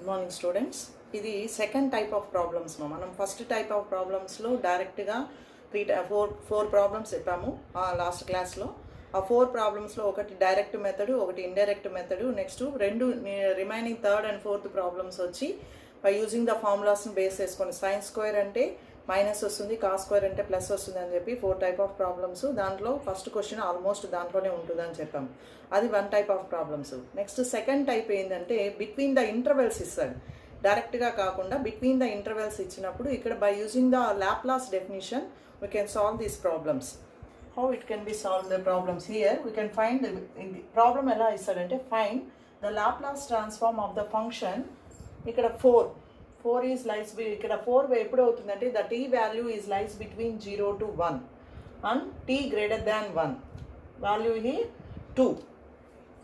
Good morning students. ఇది second type of ప్రాబ్లమ్స్లో మనం first type of ప్రాబ్లమ్స్లో డైరెక్ట్గా ఫోర్ ప్రాబ్లమ్స్ చెప్పాము లాస్ట్ క్లాస్లో. ఆ 4 ప్రాబ్లమ్స్లో ఒకటి డైరెక్ట్ మెథడ్, ఒకటి ఇండైరెక్ట్ మెథడ్, నెక్స్ట్ రెండు remaining third and fourth problems వచ్చి బై యూజింగ్ ద ఫార్ములాస్ని బేస్ చేసుకొని సైన్ స్క్వేర్ అంటే మైనస్ వస్తుంది, కాస్ స్క్వేర్ అంటే ప్లస్ వస్తుంది అని చెప్పి 4 టైప్ ఆఫ్ ప్రాబ్లమ్స్. దాంట్లో ఫస్ట్ క్వశ్చన్ ఆల్మోస్ట్ దాంట్లోనే ఉంటుందని చెప్పాము. అది 1 type of problems. Next second type ఏంటంటే బిట్వీన్ ద ఇంటర్వెల్స్ ఇస్తాడు. డైరెక్ట్గా కాకుండా బిట్వీన్ ద ఇంటర్వెల్స్ ఇచ్చినప్పుడు ఇక్కడ by using the Laplace definition we can solve these problems. How it can be solved the problems? Here we can find the problem ela istadante find the Laplace transform of the function. Ikkada 4 is lies ikkada 4 eppudu avutundante the t value is lies between 0 to 1 and t greater than 1 value here 2.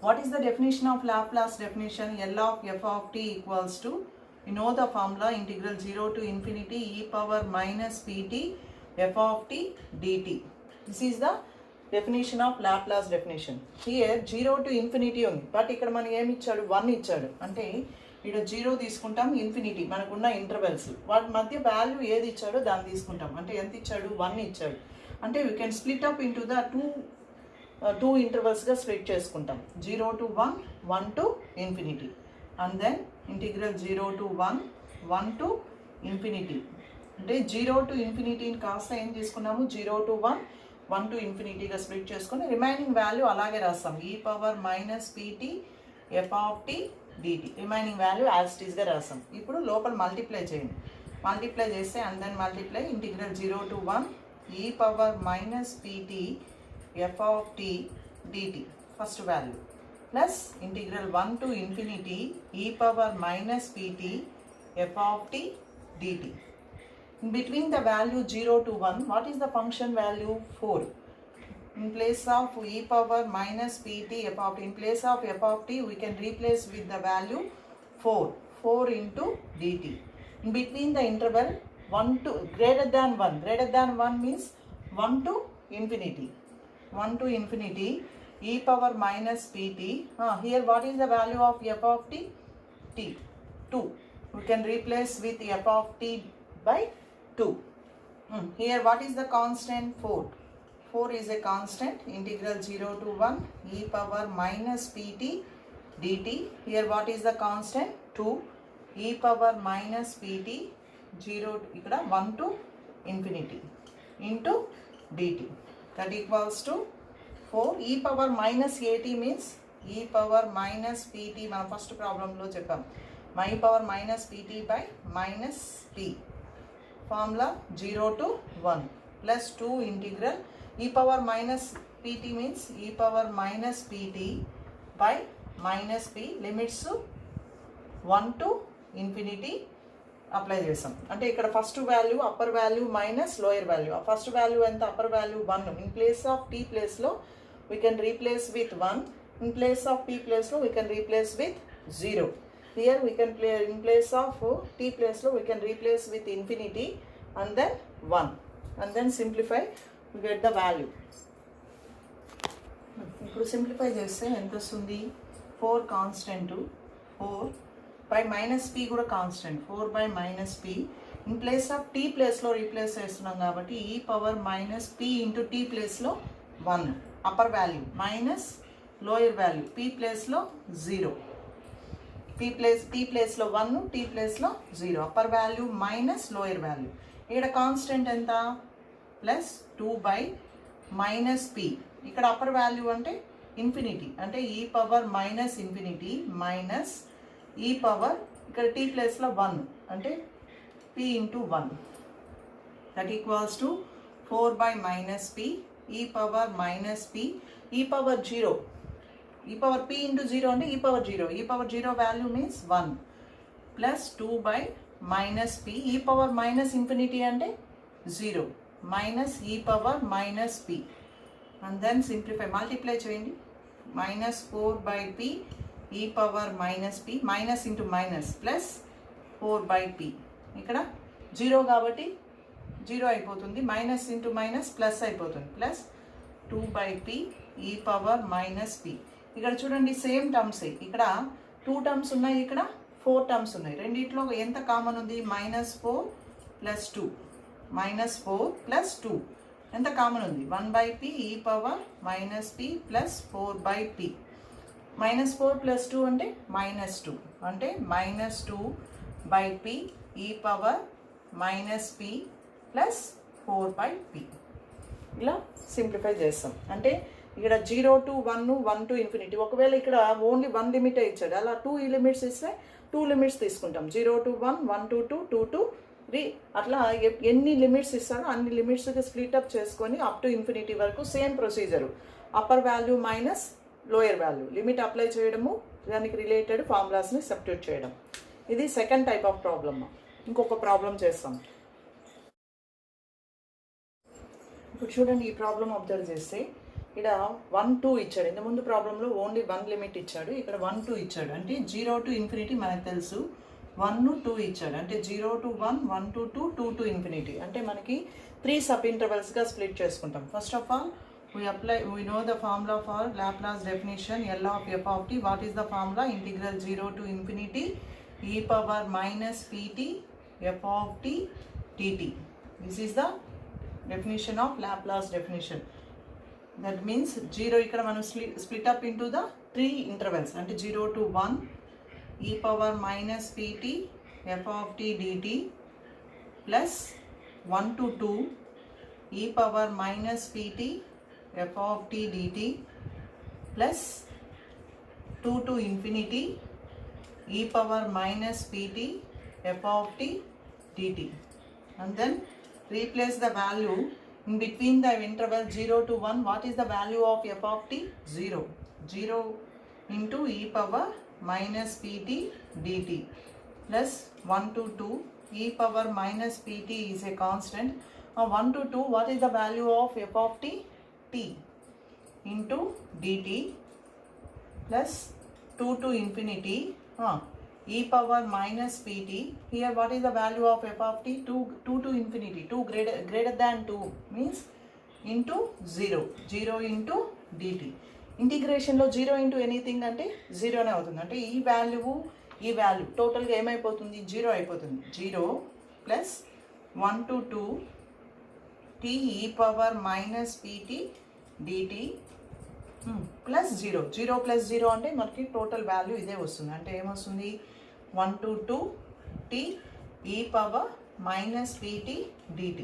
What is the definition of Laplace definition? L of f of t equals to, you know the formula, integral 0 to infinity e power minus pt f of t dt. This is the definition of Laplace definition. Here 0 to infinity ఉంది, but ఇక్కడ మనకి ఏమి ఇచ్చాడు, 1 ఇచ్చాడు. అంటే ఇక్కడ 0 తీసుకుంటాం, infinity మనకున్న ఇంటర్వెల్స్ వాటి మధ్య వాల్యూ ఏది ఇచ్చాడో దాన్ని తీసుకుంటాం. అంటే ఎంత ఇచ్చాడు, 1 ఇచ్చాడు. అంటే you can split up into the two ఇంటర్వెల్స్గా స్ప్లిట్ చేసుకుంటాం. 0 to 1, 1 to infinity, and then integral 0 to 1, 1 to infinity. అంటే 0 to ఇన్ఫినిటీని కాస్త ఏం తీసుకున్నాము, 0 to 1, 1 to ఇన్ఫినిటీగా స్ప్లిట్ చేసుకొని రిమైనింగ్ వాల్యూ అలాగే రాస్తాం. E power minus pt f of t dt remaining value as it ఈస్గా రాస్తాం. ఇప్పుడు లోపల మల్టిప్లై చేయండి. మల్టిప్లై చేస్తే and then multiply integral 0 to 1 e power minus pt f of t dt first value plus integral 1 to infinity e power minus pt f of t dt. In between the value 0 to 1, what is the function value? 4. In place of e power minus pt f of t, in place of f of t, we can replace with the value 4 into dt. In between the interval 1 to greater than 1 means 1 to infinity. 1 to infinity, e power minus pt. Here what is the value of f of t? T. 2. We can replace with f of t by 2. Here what is the constant? 4 is a constant. Integral 0 to 1 e power minus pt dt. Here what is the constant? 2 e power minus pt 0 ikkada 1 to infinity into dt. That equals to 4 e power minus at means e power minus pt. మన first ప్రాబ్లంలో చెప్పాం e power minus pt by minus p. Formula 0 to 1 plus 2 integral e power minus pt means e power minus pt by minus p. Limits 1 to infinity apply చేస్తాం. అంటే ఇక్కడ first value upper value minus lower value. ఆ first value ఎంత, upper value 1. In place of tea ప్లేస్లో we can replace with 1. In place of p ప్లేస్లో we can replace with 0. Here we can play in place of t place lo we can replace with infinity and then 1 and then simplify, we get the value. ఇప్పుడు simplify చేస్తే ఎంత వస్తుంది, 4 constant 4 by minus p కూడా constant 4 by minus p. In place of t ప్లేస్లో replace చేస్తున్నాం కాబట్టి ఈ power minus p into t ప్లేస్లో 1 upper value minus lower value p ప్లేస్లో 0. p ప్లేస్లో 1, t ప్లేస్లో 0. Upper value minus lower value. ఇక్కడ కాన్స్టెంట్ ఎంత, ప్లస్ 2 బై మైనస్ p. ఇక్కడ అప్పర్ వాల్యూ అంటే ఇన్ఫినిటీ, అంటే e power minus infinity minus ఈ పవర్ ఇక్కడ t ప్లేస్లో 1 అంటే p into 1. That equals to 4 by minus p ఈ పవర్ మైనస్ p ఈ power 0. e power p into 0 అంటే e power 0. e power 0 value means 1 plus 2 by minus p e power minus infinity అంటే 0 minus e power minus p and then simplify, multiply చేయండి. minus 4 by p e power minus p minus into minus plus 4 by p. ఇక్కడ 0 కాబట్టి 0 అయిపోతుంది, minus into minus plus అయిపోతుంది, plus 2 by p e power minus p. ఇక్కడ చూడండి same terms, ఇక్కడ 2 terms ఉన్నాయి, ఇక్కడ 4 టర్మ్స్ ఉన్నాయి. రెండిట్లో ఎంత కామన్ ఉంది? -4 + 2, -4 + 2 ఎంత కామన్ ఉంది? 1/p e power -p + 4/p. -4 + 2 అంటే -2, అంటే -2/p e power -p + 4/p. ఇలా సింప్లిఫై చేస్తాం. అంటే ఇక్కడ 0 to 1, 1 to infinity. ఒకవేళ ఇక్కడ ఓన్లీ 1 లిమిటే ఇచ్చాడు, అలా 2 లిమిట్స్ ఇస్తే 2 లిమిట్స్ తీసుకుంటాం. 0 to 1, 1 to 2, 2 to 3, అట్లా ఎన్ని లిమిట్స్ ఇస్తాడో అన్ని లిమిట్స్కి స్ప్లిటప్ చేసుకొని అప్ టు ఇన్ఫినిటీ వరకు same procedure. Upper value minus lower value limit apply చేయడము, దానికి రిలేటెడ్ ఫార్ములాస్ని సబ్స్టిట్యూట్ చేయడం. ఇది సెకండ్ టైప్ ఆఫ్ ప్రాబ్లమ్. ఇంకొక ప్రాబ్లం చేస్తాం. ఇప్పుడు చూడండి, ఈ ప్రాబ్లం అబ్జర్వ్ చేస్తే ఇక్కడ 1, 2 ఇచ్చాడు. ఇంతకుముందు ప్రాబ్లంలో ఓన్లీ 1 లిమిట్ ఇచ్చాడు, ఇక్కడ 1, 2 ఇచ్చాడు. అంటే 0 to infinity మనకు తెలుసు, 1, 2 ఇచ్చాడు. అంటే 0 to 1, 1 to 2, 2 to infinity. అంటే మనకి 3 సబ్ ఇంటర్వెల్స్గా స్ప్లిట్ చేసుకుంటాం. First of all we know the formula for Laplace definition L of f of t. What is the formula? Integral 0 to infinity e power -pt f of t dt. This is the definition of Laplace definition. That means 0 ఇక్కడ మనం split up into the 3 intervals. అంటే 0 to 1 e power -pt f of t dt plus 1 to 2 e power -pt f of t dt plus 2 to infinity e power -pt f of t dt. And then replace the value in between the interval 0 to 1. What is the value of f of t? 0. 0 into e power -pt dt plus 1 to 2 e power -pt is a constant. 1 to 2, what is the value of f of t? T into dt plus 2 to infinity e power -pt. Here what is the value of f of t? 2 to infinity. 2 greater than 2 means into 0. 0 into dt. ఇంటిగ్రేషన్లో 0 into anything అంటే 0నే అవుతుంది. అంటే ఈ value టోటల్గా ఏమైపోతుంది? 0 అయిపోతుంది. 0 plus 1 to 2 t e power -pt dt plus 0. 0 plus 0 అంటే మనకి total value ఇదే వస్తుంది. అంటే ఏమొస్తుంది? 1 to 2 t e power -pt dt.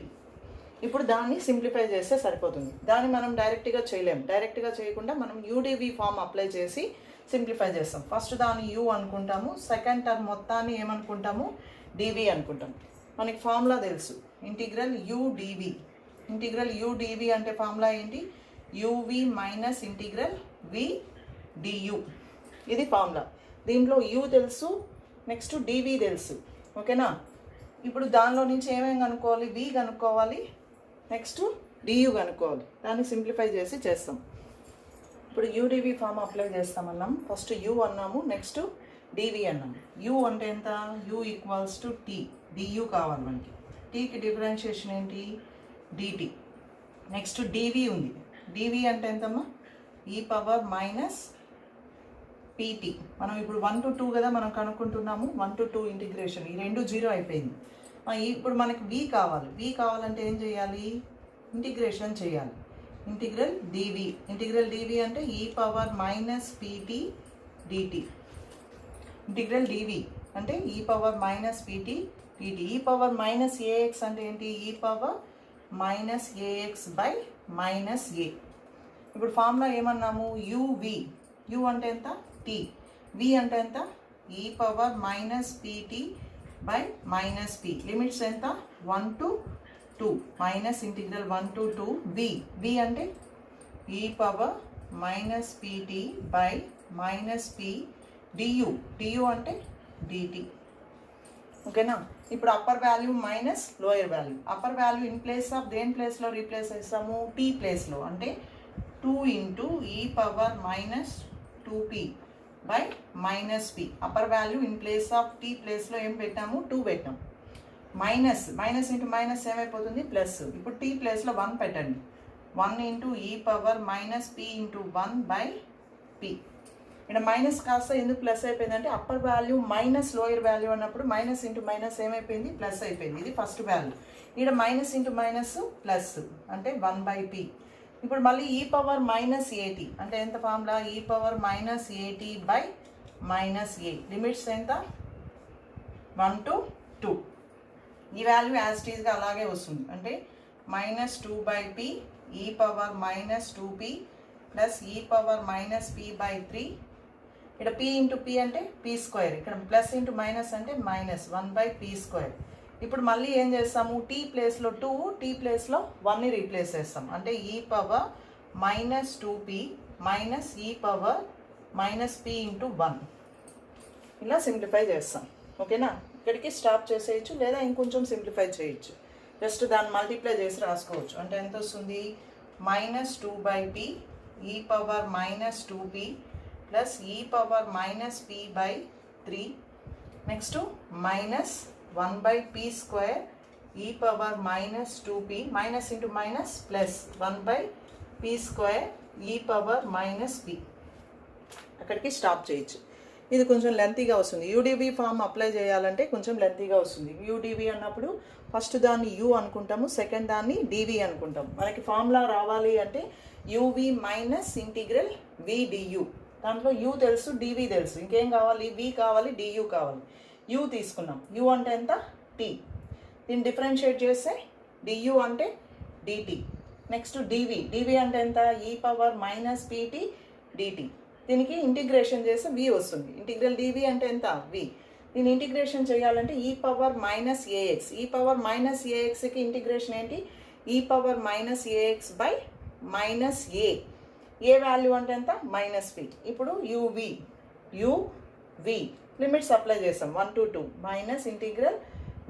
ఇప్పుడు దాన్ని సింప్లిఫై చేస్తే సరిపోతుంది. దాన్ని మనం డైరెక్ట్గా చేయలేము. డైరెక్ట్గా చేయకుండా మనం యూడివి ఫామ్ అప్లై చేసి సింప్లిఫై చేస్తాం. ఫస్ట్ దాన్ని యూ అనుకుంటాము, సెకండ్ టర్మ్ మొత్తాన్ని ఏమనుకుంటాము? డివి అనుకుంటాం. మనకి ఫార్ములా తెలుసు, ఇంటిగ్రల్ యూడివి. ఇంటిగ్రల్ యూడివి అంటే ఫార్ములా ఏంటి? UV minus integral v DU. ఇది ఫార్ములా. దీంట్లో యూ తెలుసు, నెక్స్ట్ డివి తెలుసు. ఓకేనా? ఇప్పుడు దానిలో నుంచి ఏమేమి కనుక్కోవాలి? వి కనుక్కోవాలి, నెక్స్ట్ డియు కనుక్కోవాలి. దాన్ని సింప్లిఫై చేసి చేస్తాం. ఇప్పుడు యూడివి ఫామ్ అప్లై చేస్తామన్నాం. ఫస్ట్ యూ అన్నాము, నెక్స్ట్ డివి అన్నాము. యూ అంటే ఎంత? U equals to t. D u కావాలి మనకి. టీకి డిఫరెన్షియేషన్ ఏంటి? డిటి. నెక్స్ట్ డివి ఉంది. డివి అంటే ఎంతమ్మా? ఈ పవర్ మైనస్ పీటీ. మనం ఇప్పుడు 1 to 2 కదా మనం కనుక్కుంటున్నాము. 1 to 2 ఇంటిగ్రేషన్, ఈ రెండు 0 అయిపోయింది. ఇప్పుడు మనకి వి కావాలి. వి కావాలంటే ఏం చేయాలి? ఇంటిగ్రేషన్ చేయాలి. ఇంటిగ్రల్ డివి. ఇంటిగ్రల్ డివి అంటే e power minus pt dt. Integral dv అంటే e power minus pt dt. E power minus ax అంటే ఏంటి? E power minus AX by minus a. ఇప్పుడు ఫార్ములా ఏమన్నాము? యువి. యు అంటే ఎంత? టీ. వి అంటే ఎంత? ఈ power minus PT by minus P. Limits ఎంత? 1 to 2 మైనస్ ఇంటిగ్రల్ 1 to 2 వి. వి అంటే e power minus PT by minus P DU. DU అంటే DT. ఓకేనా? ఇప్పుడు upper value minus lower value. Upper value in place of దేని ప్లేస్లో replace చేస్తాము? Tea ప్లేస్లో. అంటే 2 into e power minus 2p by minus p. Upper value in place of tea ప్లేస్లో ఏం పెట్టాము? 2 పెట్టాము. మైనస్ ఇంటూ మైనస్ ఏమైపోతుంది? ప్లస్. ఇప్పుడు టీ ప్లేస్లో 1 పెట్టండి. 1 into e power minus p into 1 by p. ఇక్కడ మైనస్ కాస్త ఎందుకు ప్లస్ అయిపోయిందంటే upper value minus lower value అన్నప్పుడు మైనస్ ఇంటూ మైనస్ ఏమైపోయింది, ప్లస్ అయిపోయింది. ఇది ఫస్ట్ వాల్యూ. ఇక్కడ మైనస్ ఇంటూ మైనస్ ప్లస్ అంటే 1/p. ఇప్పుడు మళ్ళీ ఈ పవర్ మైనస్ ఏటీ అంటే ఎంత ఫార్ములా, ఈ పవర్ మైనస్ ఏటీ బై మైనస్ ఏ. లిమిట్స్ ఎంత 1 to 2. ఈ వాల్యూ యాజ్ ఇట్ ఈస్గా అలాగే వస్తుంది. అంటే మైనస్ 2/p ఈ పవర్ మైనస్ 2p ప్లస్ ఈ పవర్ మైనస్ p/3. ఇక్కడ p ఇంటూ p అంటే p². ఇక్కడ ప్లస్ ఇంటూ మైనస్ అంటే మైనస్ 1/p². ఇప్పుడు మళ్ళీ ఏం చేస్తాము, t ప్లేస్లో 2, t ప్లేస్లో 1ని రీప్లేస్ చేస్తాం. అంటే e power minus 2p minus ఈ పవర్ మైనస్ p ఇంటూ 1. ఇలా సింప్లిఫై చేస్తాం. ఓకేనా, ఇక్కడికి స్టాప్ చేసేయచ్చు లేదా ఇంకొంచెం సింప్లిఫై చేయొచ్చు. జస్ట్ దాన్ని మల్టిప్లై చేసి రాసుకోవచ్చు. అంటే ఎంత వస్తుంది, మైనస్ 2/p ఈ పవర్ మైనస్ 2p ప్లస్ ఈ power minus p/3. Next minus 1/p² ఈ power minus 2p minus into minus plus 1/p² ఈ పవర్ మైనస్ p. అక్కడికి స్టాప్ చేయొచ్చు. ఇది కొంచెం లెంతీగా వస్తుంది. యూడివి ఫామ్ అప్లై చేయాలంటే కొంచెం లెంతీగా వస్తుంది. యూడివి అన్నప్పుడు ఫస్ట్ దాన్ని యూ అనుకుంటాము, సెకండ్ దాన్ని డివి అనుకుంటాము. మనకి ఫార్ములా రావాలి అంటే UV minus integral v DU. దాంట్లో యూ తెలుసు, డివి తెలుసు, ఇంకేం కావాలి, వి కావాలి, డియు కావాలి. యూ తీసుకున్నాం. యూ అంటే ఎంత, టీ. దీన్ని డిఫరెన్షియేట్ చేస్తే డియు అంటే డిటి. నెక్స్ట్ డివి. డివి అంటే ఎంత, ఈ పవర్ మైనస్ పిటి డిటి. దీనికి ఇంటిగ్రేషన్ చేస్తే వి వస్తుంది. ఇంటిగ్రల్ డివి అంటే ఎంత, వి. దీన్ని ఇంటిగ్రేషన్ చేయాలంటే e power minus a x. E power minus ఏఎక్స్కి ఇంటిగ్రేషన్ ఏంటి, e power minus AX by minus a. A value అంటే ఎంత, మైనస్ పి. ఇప్పుడు యువి యువి లిమిట్స్ అప్లై చేస్తాం. 1 to 2 minus integral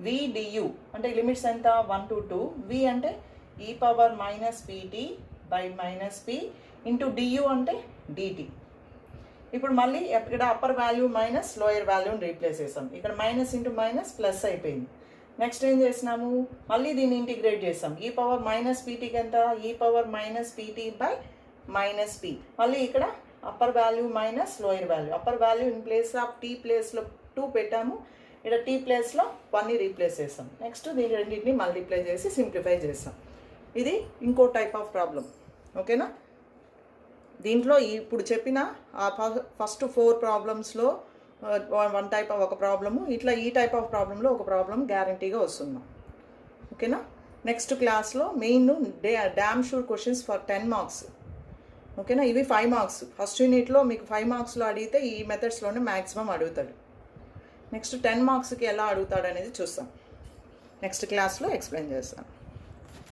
v d u అంటే లిమిట్స్ ఎంత 1 to 2. వి అంటే e power minus p t by minus p into d u అంటే d t. ఇప్పుడు మళ్ళీ ఇక్కడ అప్పర్ వాల్యూ మైనస్ లోయర్ వాల్యూని రీప్లేస్ చేసాం. ఇక్కడ మైనస్ ఇంటూ మైనస్ ప్లస్ అయిపోయింది. నెక్స్ట్ ఏం చేసినాము, మళ్ళీ దీన్ని ఇంటిగ్రేట్ చేస్తాం. ఈ పవర్ మైనస్ పీటీకి ఎంత, ఈ power minus PT by minus P. మళ్ళీ ఇక్కడ upper value minus lower value. Upper value in place of tea ప్లేస్లో 2 పెట్టాము, ఇక్కడ టీ ప్లేస్లో 1ని రీప్లేస్ చేస్తాం. నెక్స్ట్ దీని రెండింటిని మల్టిప్లై చేసి సింప్లిఫై చేస్తాం. ఇది ఇంకో టైప్ ఆఫ్ ప్రాబ్లం. ఓకేనా, దీంట్లో ఇప్పుడు చెప్పిన ఆ ఫస్ట్ 4 ప్రాబ్లమ్స్లో 1 టైప్ ఆఫ్ ఒక ప్రాబ్లము, ఇట్లా ఈ టైప్ ఆఫ్ ప్రాబ్లంలో ఒక ప్రాబ్లం గ్యారంటీగా వస్తున్నాం. ఓకేనా, నెక్స్ట్ క్లాస్లో main damn sure questions for 10 marks. ఓకేనా, ఇవి 5 మార్క్స్. ఫస్ట్ యూనిట్లో మీకు 5 మార్క్స్లో అడిగితే ఈ మెథడ్స్లోనే మ్యాక్సిమం అడుగుతాడు. నెక్స్ట్ 10 మార్క్స్కి ఎలా అడుగుతాడు అనేది చూస్తాం. నెక్స్ట్ క్లాస్లో ఎక్స్ప్లెయిన్ చేస్తాను.